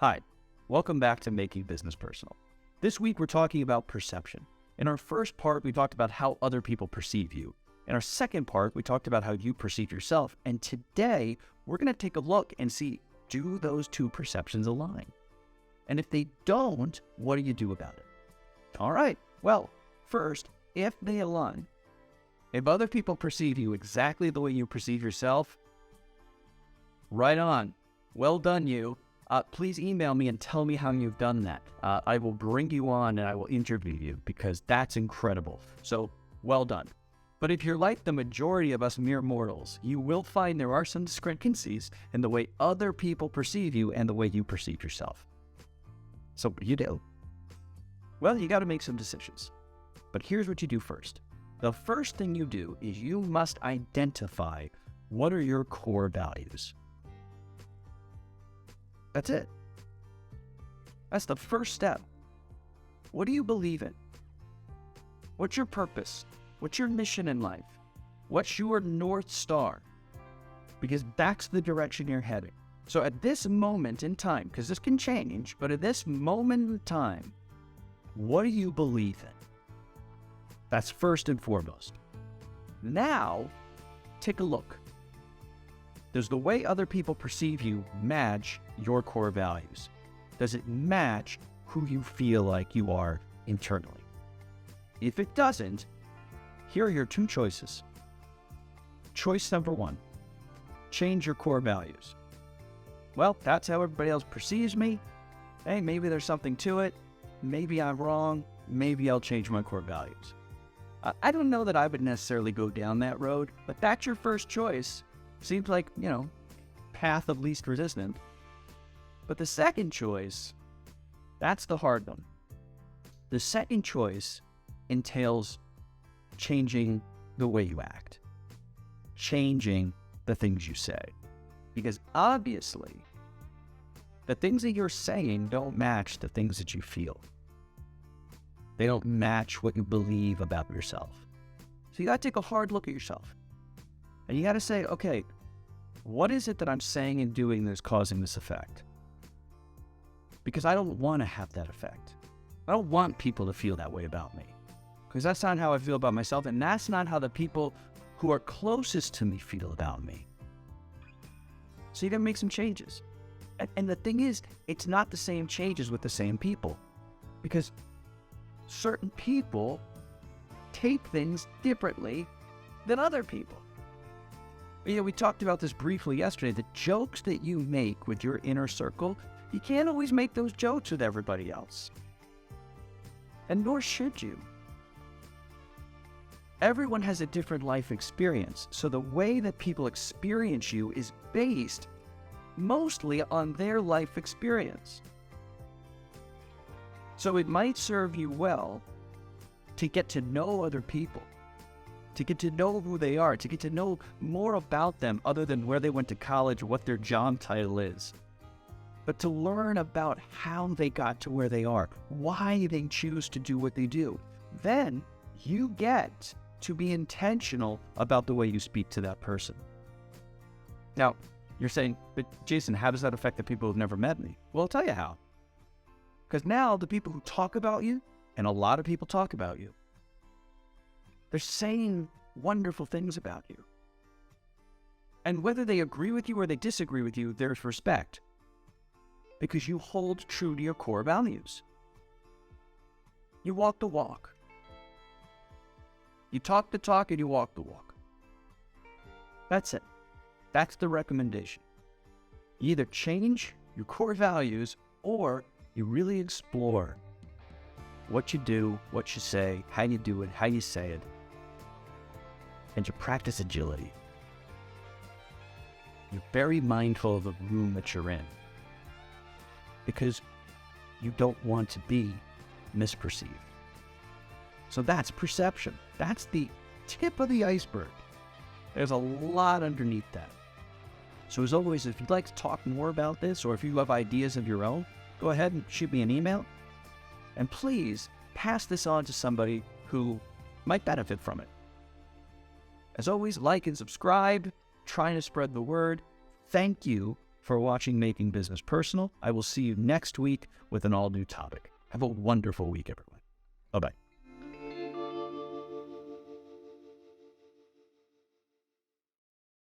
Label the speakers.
Speaker 1: Hi, welcome back to Making Business Personal. This week we're talking about perception. In our first part, we talked about how other people perceive you. In our second part, we talked about how you perceive yourself. And today, we're going to take a look and see, do those two perceptions align? And if they don't, what do you do about it? All right, well, first, if they align, if other people perceive you exactly the way you perceive yourself, right on. Well done, you. Please email me and tell me how you've done that. I will bring you on and I will interview you because that's incredible. So, well done. But if you're like the majority of us mere mortals, you will find there are some discrepancies in the way other people perceive you and the way you perceive yourself. So what do you do? Well, you got to make some decisions. But here's what you do first. The first thing you do is you must identify what are your core values. That's it. That's the first step. What do you believe in? What's your purpose? What's your mission in life? What's your North Star? Because that's the direction you're heading. So at this moment in time, because this can change, but at this moment in time, what do you believe in? That's first and foremost. Now, take a look. Does the way other people perceive you match your core values? Does it match who you feel like you are internally? If it doesn't, here are your two choices. Choice number one, change your core values. Well, that's how everybody else perceives me. Hey, maybe there's something to it. Maybe I'm wrong. Maybe I'll change my core values. I don't know that I would necessarily go down that road, but that's your first choice. Seems like, path of least resistance. But the second choice, that's the hard one. The second choice entails changing the way you act, changing the things you say. Because obviously, the things that you're saying don't match the things that you feel. They don't match what you believe about yourself. So you got to take a hard look at yourself. And you got to say, okay, what is it that I'm saying and doing that's causing this effect? Because I don't want to have that effect. I don't want people to feel that way about me. Because that's not how I feel about myself, and that's not how the people who are closest to me feel about me. So you got to make some changes. And the thing is, it's not the same changes with the same people. Because certain people take things differently than other people. We talked about this briefly yesterday. The jokes that you make with your inner circle, you can't always make those jokes with everybody else. And nor should you. Everyone has a different life experience, so the way that people experience you is based mostly on their life experience. So it might serve you well to get to know other people, to get to know who they are, to get to know more about them other than where they went to college or what their job title is. But to learn about how they got to where they are, why they choose to do what they do. Then you get to be intentional about the way you speak to that person. Now, you're saying, but Jason, how does that affect the people who've never met me? Well, I'll tell you how. Because now the people who talk about you, and a lot of people talk about you, they're saying wonderful things about you. And whether they agree with you or they disagree with you, there's respect. Because you hold true to your core values. You walk the walk. You talk the talk and you walk the walk. That's it. That's the recommendation. You either change your core values or you really explore what you do, what you say, how you do it, how you say it. And you practice agility. You're very mindful of the room that you're in because you don't want to be misperceived. So that's perception. That's the tip of the iceberg. There's a lot underneath that. So as always, if you'd like to talk more about this or if you have ideas of your own, go ahead and shoot me an email. And please pass this on to somebody who might benefit from it. As always, like and subscribe, trying to spread the word. Thank you for watching Making Business Personal. I will see you next week with an all-new topic. Have a wonderful week, everyone. Bye-bye.